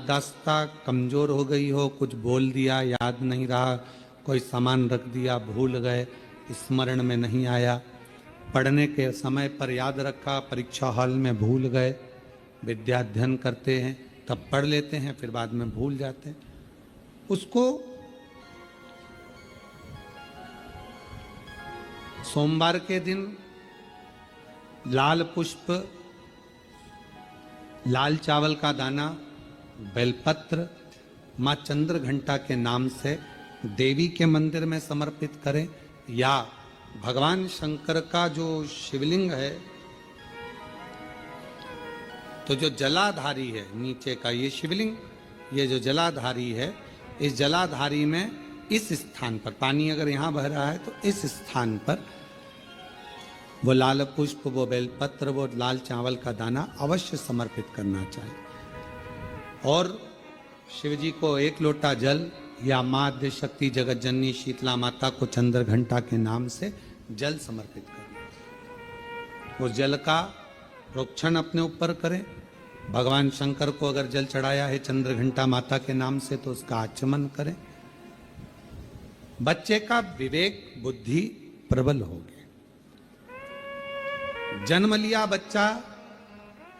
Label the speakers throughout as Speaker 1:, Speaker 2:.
Speaker 1: याददाश्त कमज़ोर हो गई हो, कुछ बोल दिया याद नहीं रहा, कोई सामान रख दिया भूल गए, स्मरण में नहीं आया, पढ़ने के समय पर याद रखा, परीक्षा हॉल में भूल गए, विद्या अध्ययन करते हैं तब पढ़ लेते हैं फिर बाद में भूल जाते हैं, उसको सोमवार के दिन लाल पुष्प, लाल चावल का दाना, बेलपत्र माँ चंद्र घंटा के नाम से देवी के मंदिर में समर्पित करें, या भगवान शंकर का जो शिवलिंग है, तो जो जलाधारी है नीचे का ये शिवलिंग, ये जो जलाधारी है, इस जलाधारी में इस स्थान पर पानी अगर यहाँ बह रहा है तो इस स्थान पर वो लाल पुष्प, वो बेलपत्र, वो लाल चावल का दाना अवश्य समर्पित करना चाहिए। और शिव जी को एक लोटा जल या माँ आद्य शक्ति जगत जननी शीतला माता को चंद्र घंटा के नाम से जल समर्पित करना। उस जल का प्रोक्षण अपने ऊपर करें। भगवान शंकर को अगर जल चढ़ाया है चंद्र घंटा माता के नाम से तो उसका आचमन करें। बच्चे का विवेक बुद्धि प्रबल होगी। जन्म लिया बच्चा,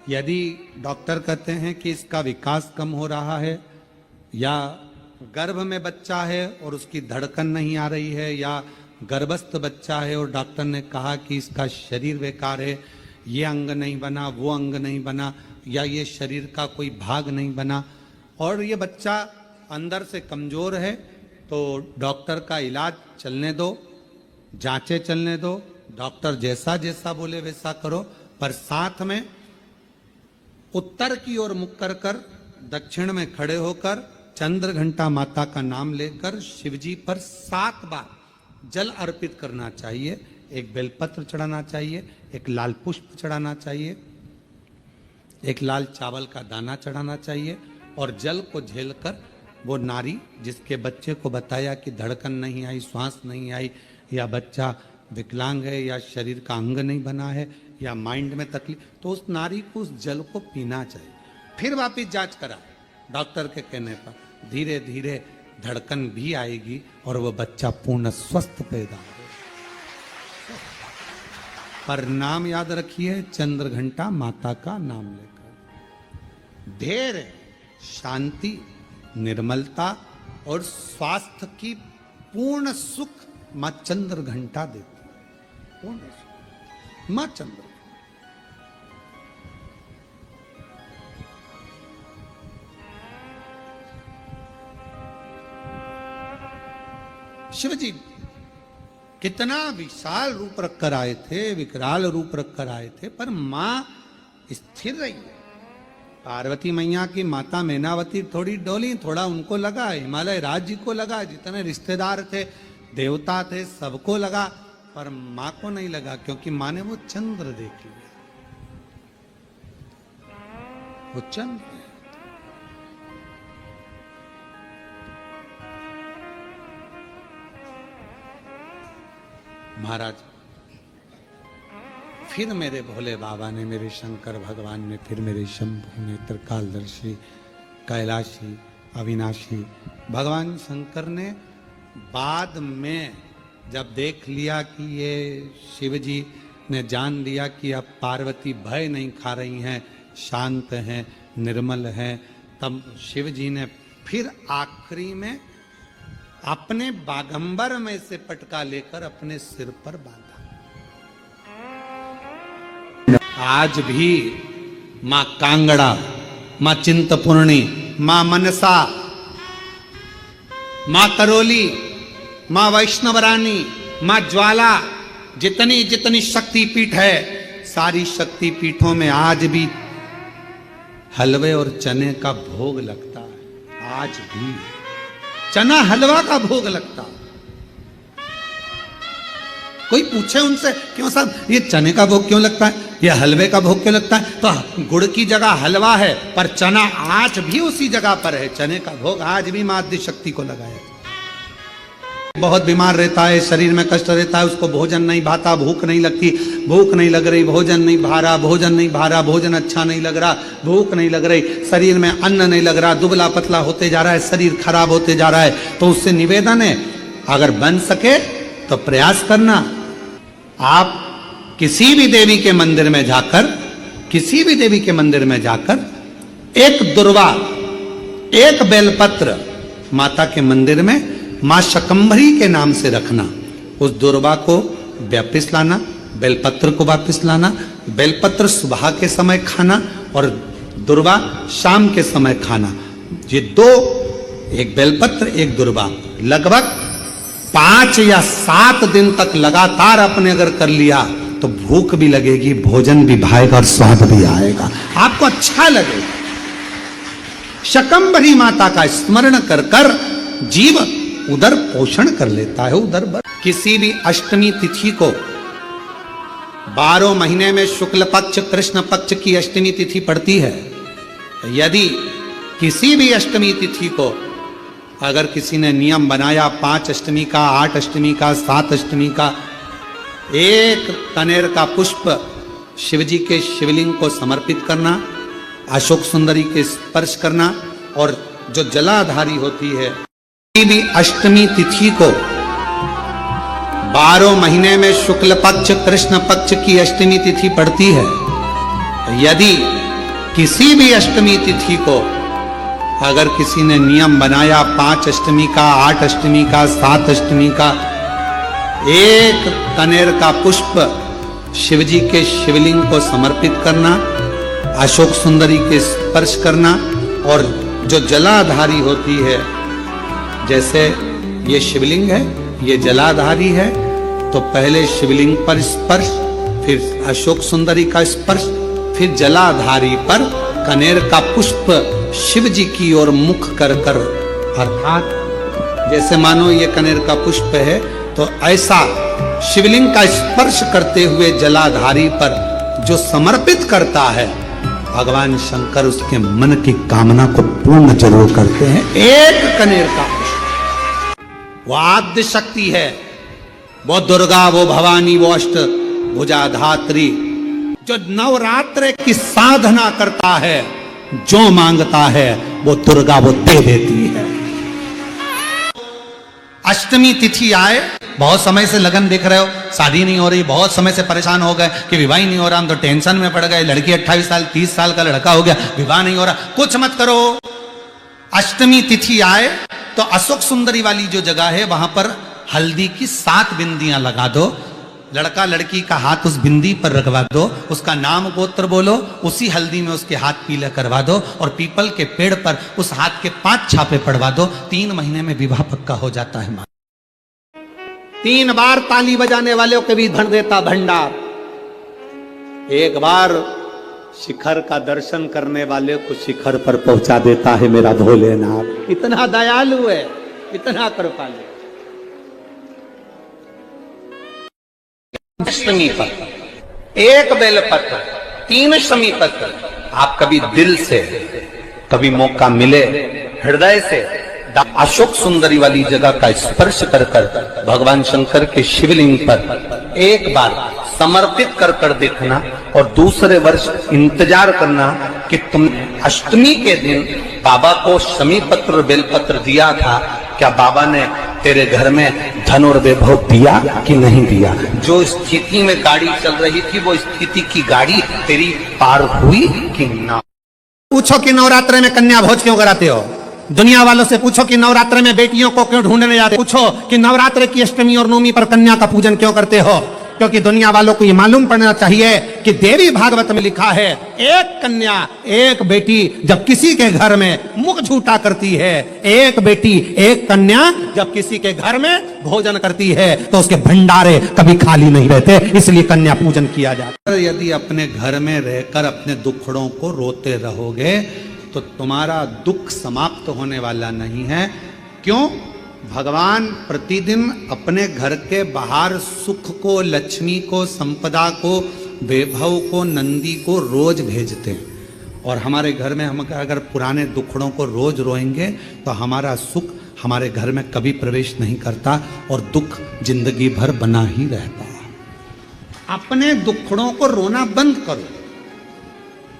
Speaker 1: यदि डॉक्टर कहते हैं कि इसका विकास कम हो रहा है, या गर्भ में बच्चा है और उसकी धड़कन नहीं आ रही है, या गर्भस्थ बच्चा है और डॉक्टर ने कहा कि इसका शरीर बेकार है, ये अंग नहीं बना, वो अंग नहीं बना, या ये शरीर का कोई भाग नहीं बना, और ये बच्चा अंदर से कमजोर है, तो डॉक्टर का इलाज चलने दो, जांचें चलने दो, डॉक्टर जैसा जैसा बोले वैसा करो, पर साथ में उत्तर की ओर मुख कर कर दक्षिण में खड़े होकर चंद्र घंटा माता का नाम लेकर शिवजी पर 7 बार जल अर्पित करना चाहिए। एक बेलपत्र चढ़ाना चाहिए, एक लाल पुष्प चढ़ाना चाहिए, एक लाल चावल का दाना चढ़ाना चाहिए, और जल को झेलकर वो नारी जिसके बच्चे को बताया कि धड़कन नहीं आई, श्वास नहीं आई, या बच्चा विकलांग है, या शरीर का अंग नहीं बना है, या माइंड में तकलीफ, तो उस नारी को उस जल को पीना चाहिए। फिर वापिस जांच करा डॉक्टर के कहने पर, धीरे धीरे धड़कन भी आएगी और वो बच्चा पूर्ण स्वस्थ पैदा होगा। पर नाम याद रखिए, चंद्र घंटा माता का नाम लेकर धैर्य, शांति, निर्मलता और स्वास्थ्य की पूर्ण सुख मां चंद्र घंटा देती है। पूर्ण सुख मां चंद्र। शिव जी कितना विशाल रूप रखकर आए थे, विकराल रूप रखकर आए थे, पर मां स्थिर रही है। पार्वती मैया की माता मैनावती थोड़ी डोली, थोड़ा उनको लगा, हिमालय राज्य को लगा, जितने रिश्तेदार थे, देवता थे, सबको लगा, पर मां को नहीं लगा, क्योंकि मां ने वो चंद्र देख लिया। वो चंद्र महाराज, फिर मेरे भोले बाबा ने, मेरे शंकर भगवान ने, फिर मेरे शंभु ने, त्रिकालदर्शी, कैलाशी, अविनाशी भगवान शंकर ने बाद में जब देख लिया कि ये शिव जी ने जान लिया कि अब पार्वती भय नहीं खा रही हैं, शांत हैं, निर्मल हैं, तब शिव जी ने फिर आखिरी में अपने बागंबर में से पटका लेकर अपने सिर पर बांधा। आज भी मां कांगड़ा, मां चिंतपूर्णी, मां मनसा, मां करोली, मां वैष्णवरानी, मां ज्वाला, जितनी जितनी शक्तिपीठ है, सारी शक्तिपीठों में आज भी हलवे और चने का भोग लगता है। आज भी चना हलवा का भोग लगता। कोई पूछे उनसे, क्यों साहब ये चने का भोग क्यों लगता है, ये हलवे का भोग क्यों लगता है, तो गुड़ की जगह हलवा है, पर चना आज भी उसी जगह पर है। चने का भोग आज भी मां आद्य शक्ति को लगाया। बहुत बीमार रहता है, शरीर में कष्ट रहता है, उसको भोजन नहीं भाता, भूख नहीं लगती, भूख नहीं लग रही, भोजन नहीं भा रहा, भोजन नहीं भा रहा, भोजन अच्छा नहीं लग रहा, भूख नहीं लग रही, शरीर में अन्न नहीं लग रहा, दुबला पतला होते जा रहा है, शरीर खराब होते जा रहा है, तो उससे निवेदन है अगर बन सके तो प्रयास करना। आप किसी भी देवी के मंदिर में जाकर, किसी भी देवी के मंदिर में जाकर एक दुर्वा, एक बेलपत्र माता के मंदिर में मां शकंभरी के नाम से रखना। उस दुर्वा को वापिस लाना, बेलपत्र को वापिस लाना। बेलपत्र सुबह के समय खाना और दुर्वा शाम के समय खाना। ये दो, एक बेलपत्र एक दुर्वा, लगभग 5 या 7 दिन तक लगातार आपने अगर कर लिया तो भूख भी लगेगी, भोजन भी भाएगा और स्वाद भी आएगा, आपको अच्छा लगेगा। शकंभरी माता का स्मरण कर कर जीव उदर पोषण कर लेता है। किसी भी अष्टमी तिथि को 12 महीने में शुक्ल पक्ष कृष्ण पक्ष की अष्टमी तिथि पड़ती है। यदि किसी भी अष्टमी तिथि को अगर किसी ने नियम बनाया 5 अष्टमी का, 8 अष्टमी का, 7 अष्टमी का, एक कनेर का पुष्प शिवजी के शिवलिंग को समर्पित करना, अशोक सुंदरी के स्पर्श करना, और जो जलाधारी होती है, किसी भी अष्टमी तिथि को 12 महीने में शुक्ल पक्ष कृष्ण पक्ष की अष्टमी तिथि पड़ती है। यदि किसी भी अष्टमी तिथि को अगर किसी ने नियम बनाया 5 अष्टमी का, 8 अष्टमी का, 7 अष्टमी का, एक कनेर का पुष्प शिवजी के शिवलिंग को समर्पित करना, अशोक सुंदरी के स्पर्श करना, और जो जलाधारी होती है, जैसे ये शिवलिंग है, ये जलाधारी है, तो पहले शिवलिंग पर स्पर्श, फिर अशोक सुंदरी का स्पर्श, फिर जलाधारी पर कनेर का पुष्प शिव जी की ओर मुख कर कर, अर्थात जैसे मानो ये कनेर का पुष्प है, तो ऐसा शिवलिंग का स्पर्श करते हुए जलाधारी पर जो समर्पित करता है, भगवान शंकर उसके मन की कामना को पूर्ण जरूर करते हैं। एक कनेर का पुष्प, वो आद्य शक्ति है, वो दुर्गा, वो भवानी, वो अष्ट भुजाधात्री, जो नवरात्र की साधना करता है, जो मांगता है वो दुर्गा वो दे देती है। अष्टमी तिथि आए, बहुत समय से लगन देख रहे हो, शादी नहीं हो रही, बहुत समय से परेशान हो गए कि विवाह नहीं हो रहा, हम तो टेंशन में पड़ गए, लड़की 28 साल 30 साल का लड़का हो गया, विवाह नहीं हो रहा, कुछ मत करो। अष्टमी तिथि आए तो अशोक सुंदरी वाली जो जगह है वहां पर हल्दी की 7 बिंदियां लगा दो, लड़का लड़की का हाथ उस बिंदी पर रखवा दो, उसका नाम गोत्र बोलो, उसी हल्दी में उसके हाथ पीला करवा दो, और पीपल के पेड़ पर उस हाथ के 5 छापे पड़वा दो। 3 महीने में विवाह पक्का हो जाता है। 3 बार ताली बजाने वालों के भी भर देता भंडार, एक बार शिखर का दर्शन करने वाले को शिखर पर पहुंचा देता है मेरा भोलेनाथ। इतना दयालु है, इतना कृपालु। अष्टमी पर एक बेलपत्र, 3 अष्टमी पत्र, आप कभी दिल से, कभी मौका मिले हृदय से अशोक सुंदरी वाली जगह का स्पर्श कर कर भगवान शंकर के शिवलिंग पर एक बार समर्पित कर कर देखना, और दूसरे वर्ष इंतजार करना कि तुम अष्टमी के दिन बाबा को शमी पत्र बेलपत्र दिया था, क्या बाबा ने तेरे घर में धन और वैभव दिया कि नहीं दिया? जो स्थिति में गाड़ी चल रही थी वो स्थिति की गाड़ी तेरी पार हुई कि ना? पूछो कि नवरात्र में कन्या भोज क्यों कराते हो? दुनिया वालों से पूछो कि नवरात्र में बेटियों को क्यों ढूंढने जाते हो? पूछो कि नवरात्र की अष्टमी और नवमी पर कन्या का पूजन क्यों करते हो? क्योंकि दुनिया वालों को ये मालूम पड़ना चाहिए कि देवी भागवत में लिखा है, एक कन्या एक बेटी जब किसी के घर में मुख झूठा करती है, एक बेटी एक कन्या जब किसी के घर में भोजन करती है तो उसके भंडारे कभी खाली नहीं रहते, इसलिए कन्या पूजन किया जाता है। यदि अपने घर में रहकर अपने दुखड़ों को रोते रहोगे तो तुम्हारा दुख समाप्त होने वाला नहीं है। क्यों? भगवान प्रतिदिन अपने घर के बाहर सुख को, लक्ष्मी को, संपदा को, वैभव को, नंदी को रोज भेजते हैं। और हमारे घर में हम अगर पुराने दुखड़ों को रोज रोएंगे तो हमारा सुख हमारे घर में कभी प्रवेश नहीं करता और दुख जिंदगी भर बना ही रहता। अपने दुखड़ों को रोना बंद करो,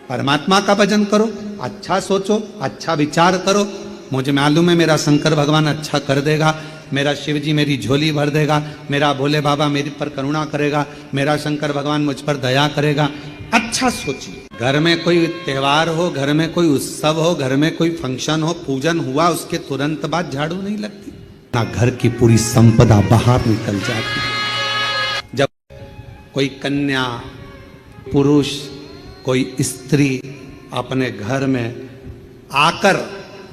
Speaker 1: परमात्मा का भजन करो, अच्छा सोचो, अच्छा विचार करो। मुझे मालूम है मेरा शंकर भगवान अच्छा कर देगा, मेरा शिव जी मेरी झोली भर देगा, मेरा भोले बाबा मेरे पर करुणा करेगा, मेरा शंकर भगवान मुझ पर दया करेगा। अच्छा सोचिए। घर में कोई त्योहार हो, घर में कोई उत्सव हो, घर में कोई फंक्शन हो, पूजन हुआ, उसके तुरंत बाद झाड़ू नहीं लगती ना, घर की पूरी संपदा बाहर निकल जाती। जब कोई कन्या, पुरुष, कोई स्त्री अपने घर में आकर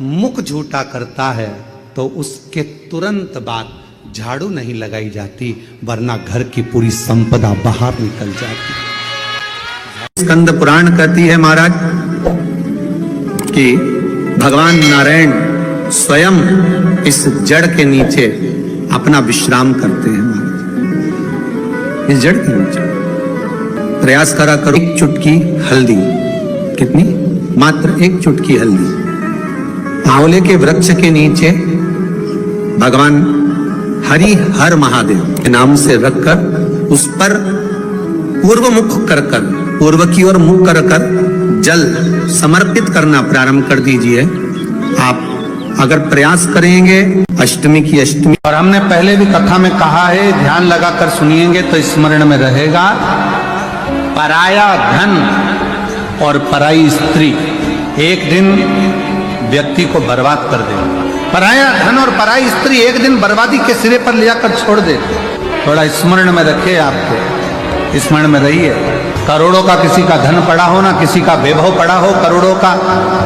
Speaker 1: मुख झूठा करता है तो उसके तुरंत बाद झाड़ू नहीं लगाई जाती, वरना घर की पूरी संपदा बाहर निकल जाती। स्कंद पुराण कहती है महाराज कि भगवान नारायण स्वयं इस जड़ के नीचे अपना विश्राम करते हैं। महाराज इस जड़ के नीचे प्रयास करा करो। एक चुटकी हल्दी, कितनी? मात्र एक चुटकी हल्दी आंवले के वृक्ष के नीचे भगवान हरि हर महादेव के नाम से रखकर उस पर पूर्व मुख कर पूर्व की ओर मुख कर जल समर्पित करना प्रारंभ कर दीजिए। आप अगर प्रयास करेंगे अष्टमी की अष्टमी, और हमने पहले भी कथा में कहा है, ध्यान लगाकर सुनिएंगे तो स्मरण में रहेगा। पराया धन और पराई स्त्री एक दिन व्यक्ति को बर्बाद कर देगा। पराया धन और पराई स्त्री एक दिन बर्बादी के सिरे पर ले जाकर छोड़ दे। थोड़ा स्मरण में रखे, आपको स्मरण में रहिए। करोड़ों का किसी का धन पड़ा हो ना, किसी का वैभव पड़ा हो,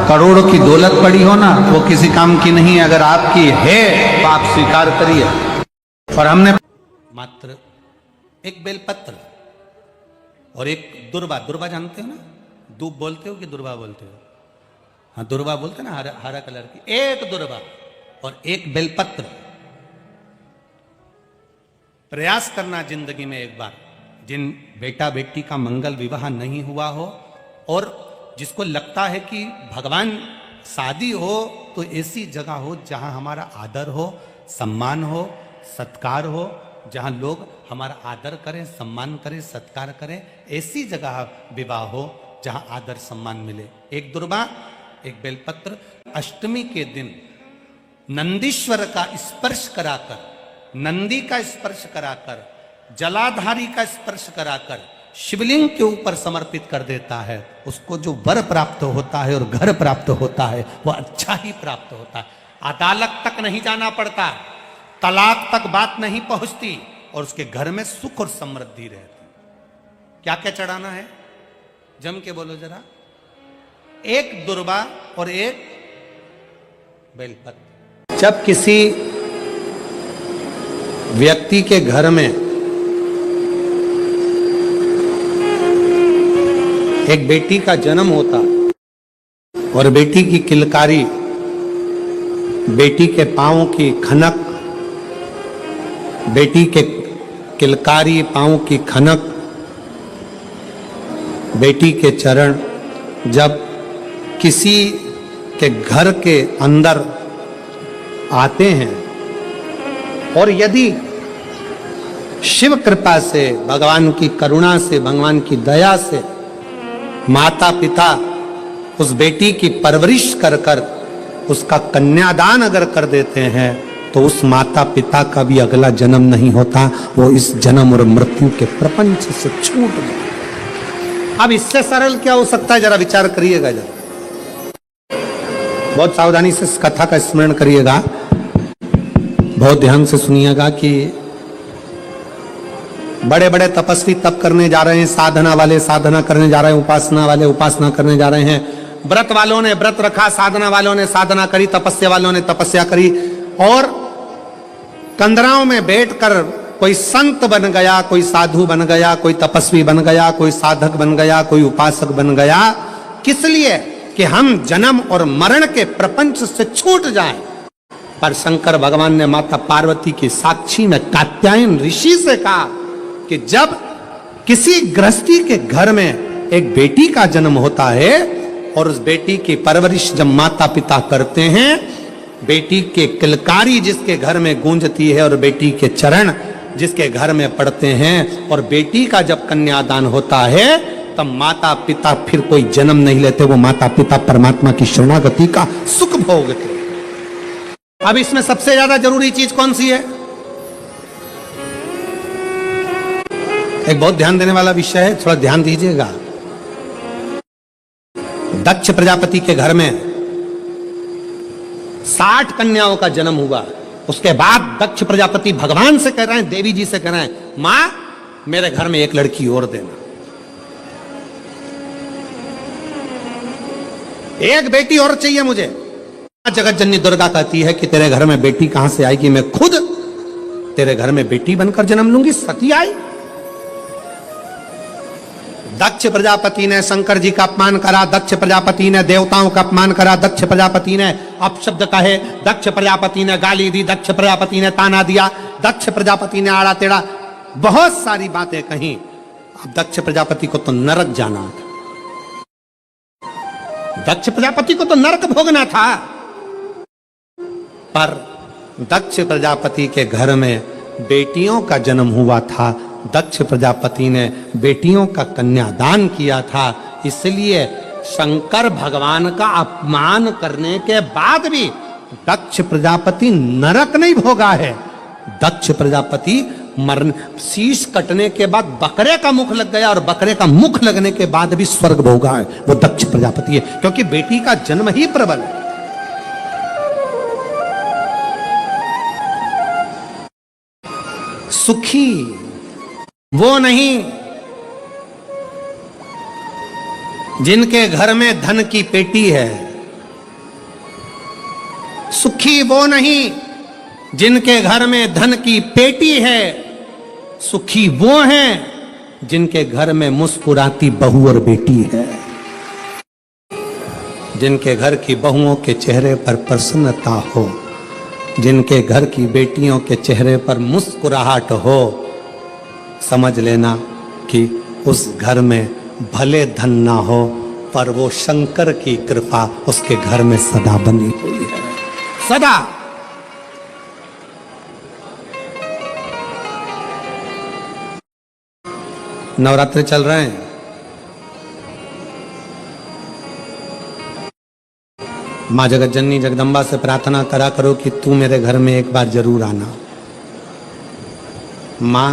Speaker 1: करोड़ों की दौलत पड़ी हो ना, वो किसी काम की नहीं है। अगर आपकी है तो आप स्वीकार करिए। और हमने मात्र एक बेलपत्र और एक दुर्वा जानते हो ना, दूब बोलते हो कि दुर्वा बोलते हो? हाँ, दुर्वा बोलते ना, हरा कलर की। एक दुर्वा और एक बेलपत्र प्रयास करना जिंदगी में एक बार। जिन बेटा बेटी का मंगल विवाह नहीं हुआ हो और जिसको लगता है कि भगवान शादी हो तो ऐसी जगह हो जहां हमारा आदर हो, सम्मान हो, सत्कार हो, जहां लोग हमारा आदर करें, सम्मान करें, सत्कार करें, ऐसी जगह विवाह हो जहां आदर सम्मान मिले। एक दुर्वा, एक बेलपत्र। अष्टमी के दिन नंदीश्वर का स्पर्श कराकर, नंदी का स्पर्श कराकर, जलाधारी का स्पर्श कराकर शिवलिंग के ऊपर समर्पित कर देता है, उसको जो वर प्राप्त होता है और घर प्राप्त होता है वो अच्छा ही प्राप्त होता है। अदालत तक नहीं जाना पड़ता, तलाक तक बात नहीं पहुंचती और उसके घर में सुख और समृद्धि रहती। क्या क्या चढ़ाना है? जम के बोलो जरा। एक दुर्वा और एक बेलपत्र। जब किसी व्यक्ति के घर में एक बेटी का जन्म होता और बेटी की किलकारी, बेटी के पांव की खनक, बेटी के किलकारी पांव की खनक, बेटी के चरण जब किसी के घर के अंदर आते हैं और यदि शिव कृपा से, भगवान की करुणा से, भगवान की दया से माता पिता उस बेटी की परवरिश कर कर उसका कन्यादान अगर कर देते हैं तो उस माता पिता का भी अगला जन्म नहीं होता, वो इस जन्म और मृत्यु के प्रपंच से छूट गए। अब इससे सरल क्या हो सकता है? जरा विचार करिएगा, जरा बहुत सावधानी से इस कथा का स्मरण करिएगा, बहुत ध्यान से सुनिएगा कि बड़े बड़े तपस्वी तप करने जा रहे हैं, साधना वाले साधना करने जा रहे हैं, उपासना वाले उपासना करने जा रहे हैं, व्रत वालों ने व्रत रखा, साधना वालों ने साधना करी, तपस्या वालों ने तपस्या करी, और कंदराओं में बैठकर कोई संत बन गया, कोई साधु बन गया, कोई तपस्वी बन गया, कोई साधक बन गया, कोई उपासक बन गया। किस लिए? कि हम जन्म और मरण के प्रपंच से छूट जाएं। पर शंकर भगवान ने माता पार्वती की साक्षी में कात्यायन ऋषि से कहा कि जब किसी गृहस्थी के घर में एक बेटी का जन्म होता है और उस बेटी की परवरिश जब माता पिता करते हैं बेटी के किलकारी जिसके घर में गूंजती है और बेटी के चरण जिसके घर में पड़ते हैं, और बेटी का जब कन्यादान होता है तब माता पिता फिर कोई जन्म नहीं लेते, वो माता पिता परमात्मा की शरणागति का सुख भोगते। अब इसमें सबसे ज्यादा जरूरी चीज कौन सी है? एक बहुत ध्यान देने वाला विषय है, थोड़ा ध्यान दीजिएगा। दक्ष प्रजापति के घर में 60 कन्याओं का जन्म हुआ। उसके बाद दक्ष प्रजापति भगवान से कह रहे हैं, देवी जी से कह रहे हैं, मां मेरे घर में एक लड़की और देना, एक बेटी और चाहिए मुझे। जगत जननी दुर्गा कहती है कि तेरे घर में बेटी कहां से आएगी, मैं खुद तेरे घर में बेटी बनकर जन्म लूंगी। सती आई। दक्ष प्रजापति ने शंकर जी का अपमान करा, दक्ष प्रजापति ने देवताओं का अपमान करा, दक्ष प्रजापति ने अपशब्द कहे, दक्ष प्रजापति ने गाली दी, दक्ष प्रजापति ने ताना दिया, दक्ष प्रजापति ने आड़ा टेढ़ा बहुत सारी बातें कही। अब दक्ष प्रजापति को तो नरक जाना था, दक्ष प्रजापति को तो नरक भोगना था। पर दक्ष प्रजापति के घर में बेटियों का जन्म हुआ था, दक्ष प्रजापति ने बेटियों का कन्यादान किया था, इसलिए शंकर भगवान का अपमान करने के बाद भी दक्ष प्रजापति नरक नहीं भोगा है। दक्ष प्रजापति मरण शीश कटने के बाद बकरे का मुख लग गया, और बकरे का मुख लगने के बाद भी स्वर्ग भोगा है, वो दक्ष प्रजापति है, क्योंकि बेटी का जन्म ही प्रबल है। सुखी वो नहीं जिनके घर में धन की पेटी है, सुखी वो नहीं जिनके घर में धन की पेटी है, सुखी वो हैं जिनके घर में मुस्कुराती बहू और बेटी है, जिनके घर की बहुओं के चेहरे पर प्रसन्नता हो, जिनके घर की बेटियों के चेहरे पर मुस्कुराहट हो। समझ लेना कि उस घर में भले धन ना हो, पर वो शंकर की कृपा उसके घर में सदा बनी हुई है, सदा। नवरात्रि चल रहे हैं, मां जगत जननी जगदम्बा से प्रार्थना करा करो कि तू मेरे घर में एक बार जरूर आना। मां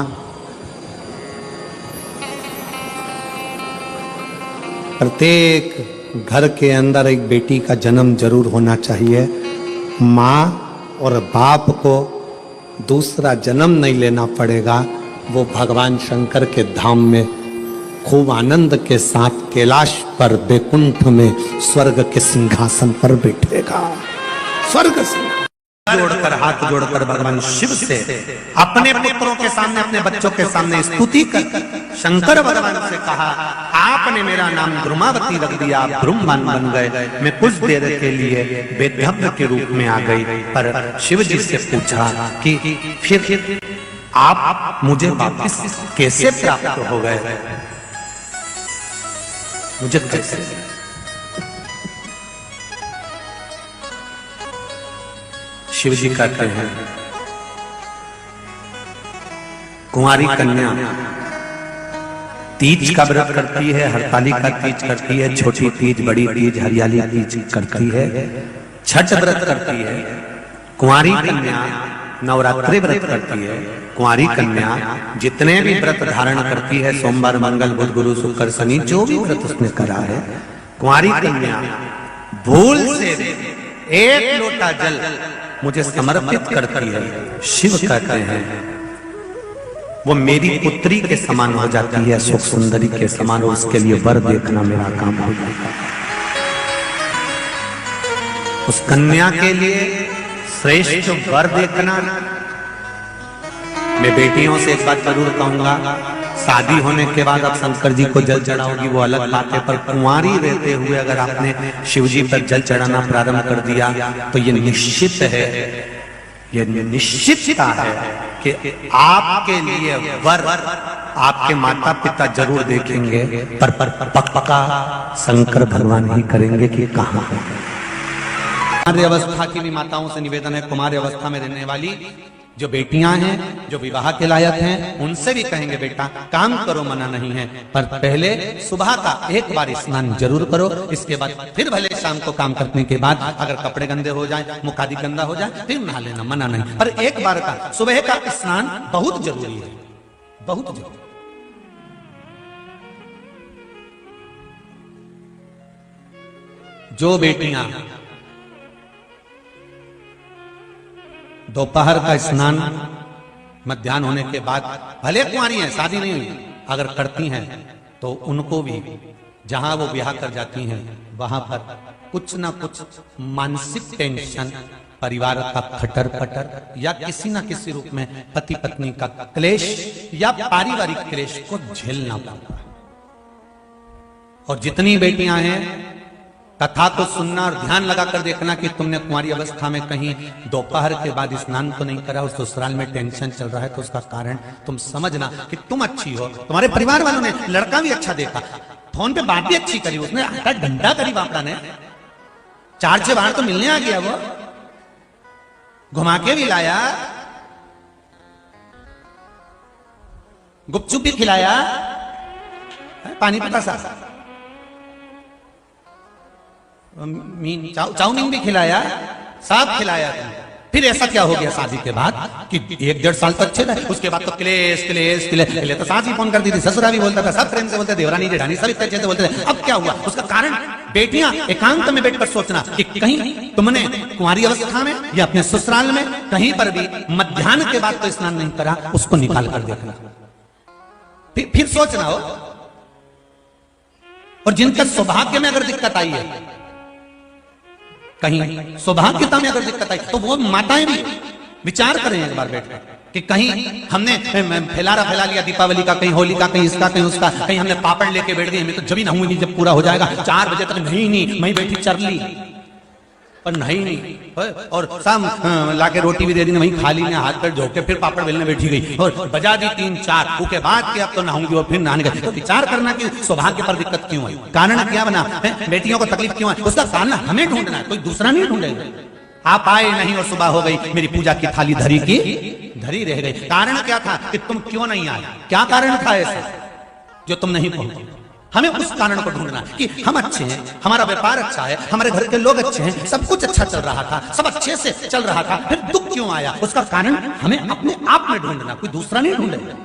Speaker 1: प्रत्येक घर के अंदर एक बेटी का जन्म जरूर होना चाहिए। माँ और बाप को दूसरा जन्म नहीं लेना पड़ेगा, वो भगवान शंकर के धाम में खूब आनंद के साथ कैलाश पर वैकुंठ में स्वर्ग के सिंहासन पर बैठेगा। स्वर्ग से जोड़कर हाथ जोड़कर भगवान शिव से अपने पुत्रों के सामने, अपने बच्चों के सामने स्तुति कर शंकर भगवान से कहा, आपने मेरा नाम द्रुमावती रख दिया, आप ब्रह्मन बन गए, मैं कुछ देर के लिए वेदव्य के रूप में आ गई। पर शिव जी से पूछा कि फिर आप मुझे वापस कैसे प्राप्त हो गए, मुझे कैसे? शिव जी कहते हैं, कुंवारी कन्या तीज का व्रत करती है, हरताली का तीज करती है, छोटी तीज, बड़ी तीज, हरियाली तीज करती है, छठ व्रत करती है। कुंवारी कन्या नवरात्रि व्रत करती है। कुंवारी कन्या जितने भी व्रत धारण करती है, सोमवार, मंगल, बुध, गुरु, शुक्र, शनि, जो भी व्रत उसने करा है, कुंवारी कन्या भूल से एक लोटा जल मुझे समर्पित करती है। शिव कहते हैं वो मेरी पुत्री के समान हो जाती है, सुख सुंदरी के समान, और उसके लिए वर देखना मेरा काम हो जाता है। उस कन्या के लिए श्रेष्ठ वर देखना। मैं बेटियों से एक बात जरूर कहूंगा, शादी होने के बाद आप शंकर जी को जल चढ़ाओगी वो अलग बात है, पर कुंवारी रहते हुए अगर आपने शिव जी पर जल चढ़ाना प्रारंभ कर दिया तो ये निश्चित है, ये निश्चितता है कि आपके लिए वर आपके माता पिता जरूर देखेंगे, पर पक्का शंकर भगवान ही करेंगे कि कहां है। कुमार्य अवस्था की भी माताओं से निवेदन है, कुमार्य अवस्था में रहने वाली जो बेटियां हैं, जो विवाह के लायक हैं, उनसे भी कहेंगे बेटा काम करो, मना नहीं है, पर पहले सुबह का एक बार स्नान जरूर करो। इसके बाद फिर भले शाम को काम करने के बाद अगर कपड़े गंदे हो जाए, मुख आदि गंदा हो जाए, फिर नहा लेना, मना नहीं, पर एक बार का सुबह का स्नान बहुत जरूरी है, बहुत जरूरी। जो बेटियां दोपहर का स्नान मध्याह्न होने के बाद भले कुंवारी हैं, शादी नहीं हुई, अगर करती हैं तो उनको भी जहां वो ब्याह कर जाती हैं वहां पर कुछ ना कुछ मानसिक टेंशन, परिवार का खटर पटर या किसी ना किसी रूप में पति पत्नी का क्लेश या पारिवारिक क्लेश को झेलना पड़ता है। और जितनी बेटियां हैं कथा को सुनना और ध्यान लगाकर देखना कि तुमने कुंवारी अवस्था में कहीं दोपहर के बाद स्नान तो नहीं करा, उस ससुराल में टेंशन चल रहा है, तो उसका कारण तुम समझना कि तुम अच्छी हो, तुम्हारे परिवार वालों ने लड़का भी अच्छा देखा, फोन पे बात भी अच्छी करी, उसने आटा डंडा करी बापड़ा ने, 4 से बाहर तो मिलने आ गया, वो घुमा के भी लाया, गुपचुप भी खिलाया, पानी पता सा चाउमीन भी खिलाया, सब खिलाया। फिर ऐसा क्या हो गया शादी के बाद कि 1-1.5 साल तक अच्छे रहे, उसके बाद तो क्लेश क्लेश क्लेश, पहले तो सास ही फोन करती थी, ससुरा भी बोलता था, सब प्रेम से बोलते, देवरानी जेठानी सब इतने अच्छे से बोलते थे। अब क्या हुआ? उसका कारण बेटियां एकांत में बैठकर सोचना कि कहीं तुमने कुंवारी अवस्था में या अपने ससुराल में कहीं पर भी मध्याह्न के बाद तो स्नान नहीं करा, उसको निकाल कर देखना, फिर सोचना हो। और जिनका सौभाग्य में अगर दिक्कत आई है, कहीं सौभाग्यता में अगर दिक्कत आई, तो वो माताएं भी विचार करें एक बार बैठकर कि कहीं हमने फैलारा फैला लिया दीपावली का, कहीं होली का, कहीं इसका, कहीं उसका, कहीं हमने पापड़ लेके बैठ गए, मैं तो जब ही नहाऊंगी जब पूरा हो जाएगा, 4 बजे तक नहीं मैं बैठी चरली पर नहीं, और शाम लाके रोटी भी दे दी, वहीं खा ली, हाथ पैर धो के फिर पापड़ बेलने बैठी गई और बजा दी 3-4, उसके बाद के अब तो नहाऊंगी और फिर नहाने गई। तो विचार करना कि सौभाग्य पर दिक्कत क्यों आई, कारण क्या बना है, बेटियों को तकलीफ क्यों है, उसका कारण हमें ढूंढना है, कोई दूसरा नहीं ढूंढेगा। आप आए नहीं और सुबह हो गई, मेरी पूजा की थाली धरी की धरी रह गई। कारण क्या था कि तुम क्यों नहीं आए, क्या कारण था ऐसा जो तुम नहीं पहुंचे? हमें उस कारण को ढूंढना कि हम अच्छे हैं, हमारा व्यापार अच्छा है, हमारे घर के लोग अच्छे हैं, सब कुछ अच्छा चल रहा था, सब अच्छे से चल रहा था, फिर दुख क्यों आया, उसका कारण हमें अपने आप में ढूंढना, कोई दूसरा नहीं ढूंढेगा।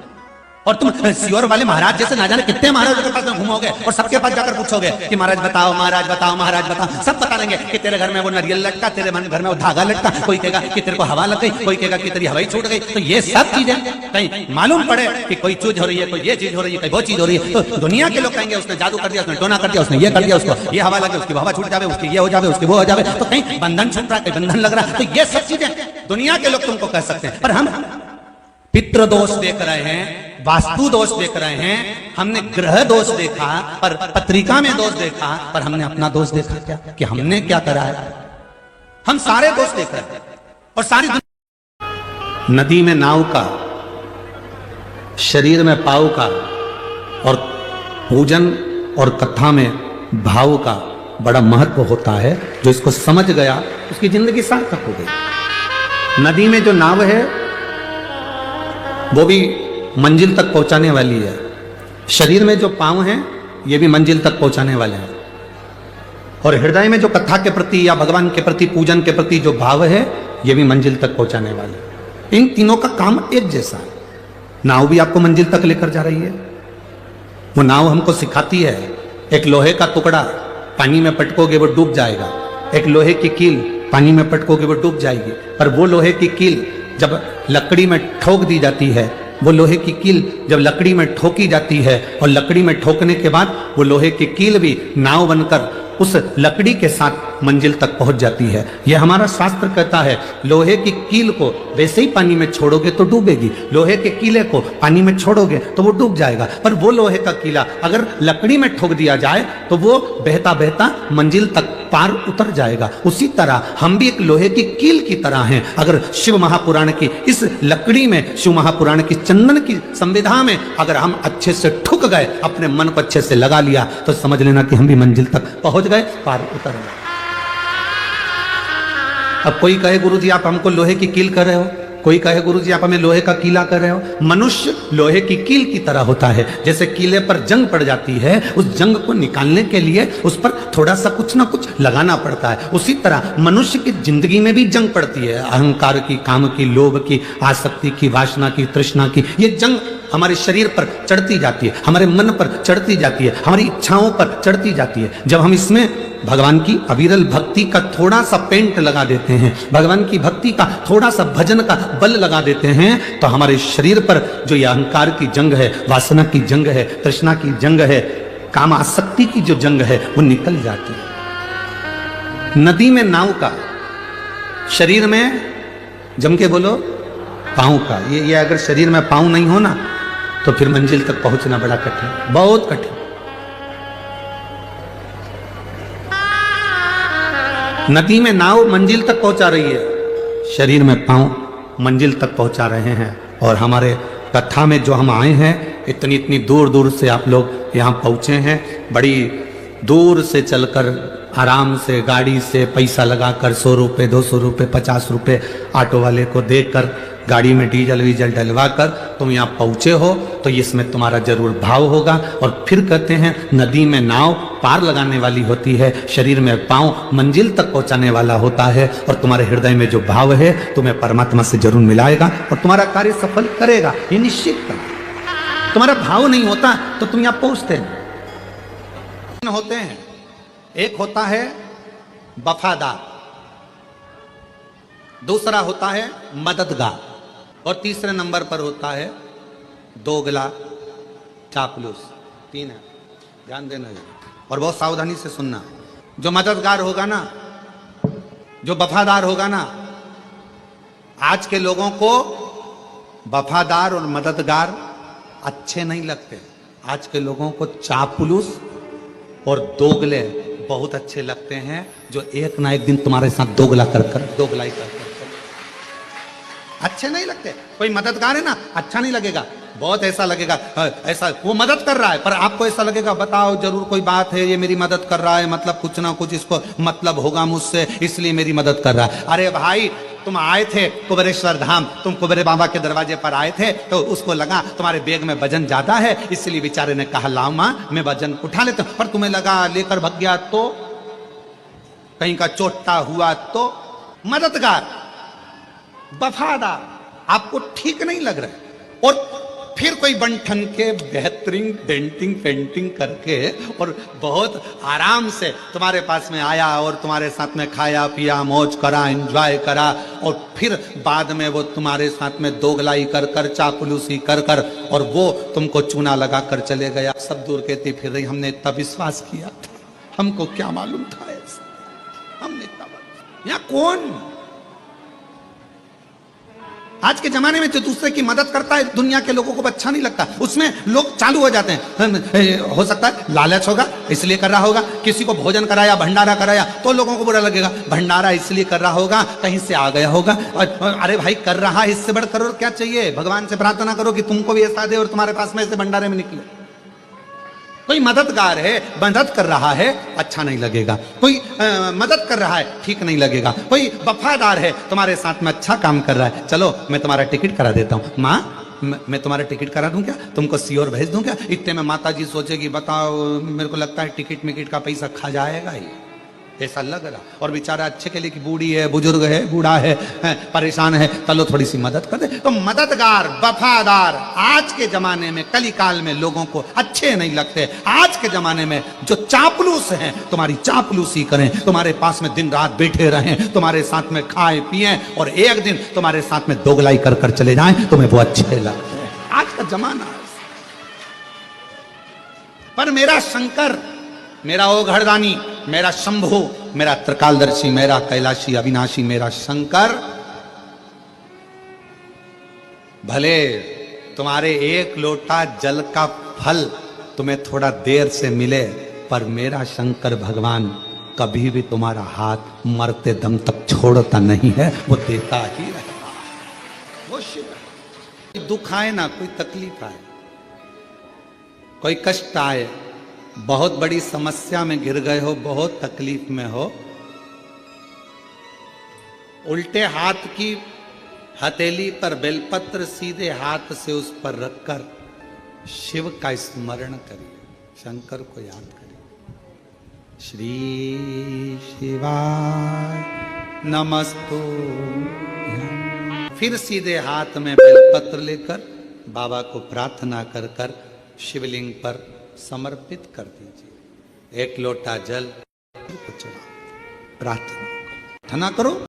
Speaker 1: और तुम सियोर वाले महाराज जैसे ना जाने कितने महाराजों के पास में घूमोगे और सबके पास जाकर पूछोगे कि महाराज बताओ, महाराज बताओ, महाराज बताओ, सब बता देंगे कि तेरे घर में वो नारियल लटका, तेरे घर में वो धागा लटका, कोई कहेगा कि तेरे को हवा लग गई, कोई कहेगा कि तेरी हवाई छूट गई। तो ये सब चीजें कहीं मालूम पड़े कि कोई चीज हो रही है, कोई ये चीज हो रही है, कोई वो चीज हो रही है, तो दुनिया के लोग कहेंगे उसने जादू कर दिया, उसने टोना कर दिया, उसने ये कर दिया, उसको ये हवा लगे, उसकी हवा छूट जावे, उसकी ये हो जावे, उसकी वो हो जावे, तो कहीं बंधन छूट रहा है, कहीं बंधन लग रहा है। तो ये सब चीजें दुनिया के लोग तुमको कह सकते हैं, पर हम पितृ दोष देख रहे हैं, वास्तु दोष देख रहे हैं, हमने ग्रह दोष देखा, पर पत्रिका में दोष देखा, पर हमने अपना दोष देखा क्या कि हमने क्या करा है? हम सारे दोष देख रहे हैं और सारी नदी में नाव का, शरीर में पाव का, और पूजन और कथा में भाव का बड़ा महत्व होता है। जो इसको समझ गया उसकी जिंदगी सार्थक हो गई। नदी में जो नाव है वो भी मंजिल तक पहुंचाने वाली है, शरीर में जो पांव हैं ये भी मंजिल तक पहुंचाने वाले हैं, और हृदय में जो कथा के प्रति या भगवान के प्रति, पूजन के प्रति जो भाव है ये भी मंजिल तक पहुंचाने वाले हैं। इन तीनों का काम एक जैसा है। नाव भी आपको मंजिल तक लेकर जा रही है। वो नाव हमको सिखाती है, एक लोहे का टुकड़ा पानी में पटकोगे वो डूब जाएगा, एक लोहे की कील पानी में पटकोगे वो डूब जाएगी, पर वो लोहे की कील जब लकड़ी में ठोक दी जाती है, वो लोहे की कील जब लकड़ी में ठोकी जाती है और लकड़ी में ठोकने के बाद वो लोहे की कील भी नाव बनकर उस लकड़ी के साथ मंजिल तक पहुंच जाती है। यह हमारा शास्त्र कहता है, लोहे की कील को वैसे ही पानी में छोड़ोगे तो डूबेगी, लोहे के कीले को पानी में छोड़ोगे तो वो डूब जाएगा, पर वो लोहे का कीला अगर लकड़ी में ठोक दिया जाए तो वो बहता बहता मंजिल तक पार उतर जाएगा। उसी तरह हम भी एक लोहे की कील की तरह हैं। अगर शिव महापुराण की इस लकड़ी में, शिव महापुराण की चंदन की संविधा में अगर हम अच्छे से ठुक गए, अपने मन को अच्छे से लगा लिया, तो समझ लेना कि हम भी मंजिल तक पहुंच गए, पार उतर गए। अब कोई कहे गुरुजी आप हमको लोहे की कील कर रहे हो, कोई कहे गुरुजी आप हमें लोहे का कीला कर रहे हो। मनुष्य लोहे की कील की तरह होता है। जैसे कीले पर जंग पड़ जाती है, उस जंग को निकालने के लिए उस पर थोड़ा सा कुछ ना कुछ लगाना पड़ता है। उसी तरह मनुष्य की जिंदगी में भी जंग पड़ती है, अहंकार की, काम की, लोभ की, आसक्ति की, वासना की, तृष्णा की। ये जंग हमारे शरीर पर चढ़ती जाती है, हमारे मन पर चढ़ती जाती है, हमारी इच्छाओं पर चढ़ती जाती है। जब हम इसमें भगवान की अविरल भक्ति का थोड़ा सा पेंट लगा देते हैं, भगवान की भक्ति का थोड़ा सा भजन का बल लगा देते हैं, तो हमारे शरीर पर जो ये अहंकार की जंग है, वासना की जंग है, तृष्णा की जंग है, काम आसक्ति की जो जंग है, वो निकल जाती है। नदी में नाव का, शरीर में जम के बोलो पांव का। ये अगर शरीर में पांव नहीं हो ना, तो फिर मंजिल तक पहुंचना बड़ा कठिन, बहुत कठिन। नदी में नाव मंजिल तक पहुंचा रही है, शरीर में पांव मंजिल तक पहुंचा रहे हैं। और हमारे कथा में जो हम आए हैं, इतनी इतनी दूर दूर से आप लोग यहाँ पहुंचे हैं, बड़ी दूर से चलकर आराम से गाड़ी से पैसा लगाकर 100 रुपये, 200 रुपये, 50 रुपये ऑटो वाले को देकर, गाड़ी में डीजल वीजल डलवा कर तुम यहाँ पहुँचे हो, तो इसमें तुम्हारा जरूर भाव होगा। और फिर कहते हैं नदी में नाव पार लगाने वाली होती है, शरीर में पांव मंजिल तक पहुँचाने वाला होता है। और तुम्हारे हृदय में जो भाव है तुम्हें परमात्मा से जरूर मिलाएगा और तुम्हारा कार्य सफल करेगा, ये निश्चित कर। तुम्हारा भाव नहीं होता तो तुम यहाँ पहुँचते होते हैं। एक होता है वफादार, दूसरा होता है मददगार, और तीसरे नंबर पर होता है दोगला, चापलूस। 3 है, ध्यान देना और बहुत सावधानी से सुनना। जो मददगार होगा ना, जो वफादार होगा ना, आज के लोगों को वफादार और मददगार अच्छे नहीं लगते। आज के लोगों को चापलूस और दोगले बहुत अच्छे लगते हैं, जो एक ना एक दिन तुम्हारे साथ दोगलाई कर अच्छे नहीं लगते। कोई मददगार है ना, अच्छा नहीं लगेगा, बहुत ऐसा लगेगा, ऐसा वो मदद कर रहा है, पर आपको ऐसा लगेगा बताओ जरूर कोई बात है, ये मेरी मदद कर रहा है, मतलब कुछ ना कुछ इसको मतलब होगा मुझसे, इसलिए मेरी मदद कर रहा है। अरे भाई, तुम आए थे कुबेरेश्वर धाम, तुम कुबेरे बाबा के दरवाजे पर आए थे, तो उसको लगा तुम्हारे बैग में वजन ज्यादा है, इसलिए बेचारे ने कहा लाओ मां मैं वजन उठा लेता हूं। पर तुम्हें लगा लेकर भग गया तो, कहीं का चोटा हुआ तो। मददगार, वफादार आपको ठीक नहीं लग रहा है, और फिर कोई बंठन के बेहतरीन डेंटिंग पेंटिंग करके और बहुत आराम से तुम्हारे पास में आया और तुम्हारे साथ में खाया पिया, मौज करा, एंजॉय करा, और फिर बाद में वो तुम्हारे साथ में दोगलाई कर कर, चापलूसी कर कर, और वो तुमको चूना लगा कर चले गया। सब दूर कहती फिर रही हमने इतना विश्वास किया था, हमको क्या मालूम था ऐसा, हमने इतना। यहाँ कौन आज के जमाने में जो दूसरे की मदद करता है, दुनिया के लोगों को अच्छा नहीं लगता, उसमें लोग चालू हो जाते हैं। हो सकता है लालच होगा इसलिए कर रहा होगा, किसी को भोजन कराया, भंडारा कराया तो लोगों को बुरा लगेगा, भंडारा इसलिए कर रहा होगा, कहीं से आ गया होगा। अरे भाई, कर रहा है, इससे बढ़कर और क्या चाहिए। भगवान से प्रार्थना करो कि तुमको भी ऐसा दे और तुम्हारे पास में ऐसे भंडारे में निकले। कोई मददगार है, मदद कर रहा है, अच्छा नहीं लगेगा। कोई मदद कर रहा है, ठीक नहीं लगेगा। कोई वफादार है, तुम्हारे साथ में अच्छा काम कर रहा है, चलो मैं तुम्हारा टिकट करा देता हूँ, माँ मैं तुम्हारा टिकट करा दूं क्या, तुमको सियोर भेज दूं क्या। इतने में माता जी सोचेगी बताओ मेरे को लगता है टिकट मिकट का पैसा खा जाएगा ही, ऐसा लग रहा। और बेचारा अच्छे के लिए कि बूढ़ी है, बुजुर्ग है, बूढ़ा है, परेशान है, चलो थोड़ी सी मदद कर दे। तो मददगार, वफादार आज के जमाने में, कली काल में लोगों को अच्छे नहीं लगते। आज के जमाने में जो चापलूस हैं, तुम्हारी चापलूसी करें, तुम्हारे पास में दिन रात बैठे रहें, तुम्हारे साथ में खाए पिए, और एक दिन तुम्हारे साथ में दोगलाई कर कर चले जाएं, तुम्हें वो अच्छे लगते हैं। आज का जमाना है। पर मेरा शंकर, मेरा ओघड़दानी, मेरा शंभु, मेरा त्रिकालदर्शी, मेरा कैलाशी अविनाशी, मेरा शंकर, भले तुम्हारे एक लोटा जल का फल तुम्हें थोड़ा देर से मिले, पर मेरा शंकर भगवान कभी भी तुम्हारा हाथ मरते दम तक छोड़ता नहीं है, वो देता ही रहेगा। वो शिव, दुख आए ना, कोई तकलीफ आए, कोई कष्ट आए, बहुत बड़ी समस्या में गिर गए हो, बहुत तकलीफ में हो, उल्टे हाथ की हथेली पर बेलपत्र सीधे हाथ से उस पर रखकर शिव का स्मरण करिए, शंकर को याद करिए। श्री शिवाय नमस्तु। फिर सीधे हाथ में बेलपत्र लेकर बाबा को प्रार्थना कर कर शिवलिंग पर समर्पित कर दीजिए। एक लोटा जल को चढ़ाओ, प्रार्थना करो।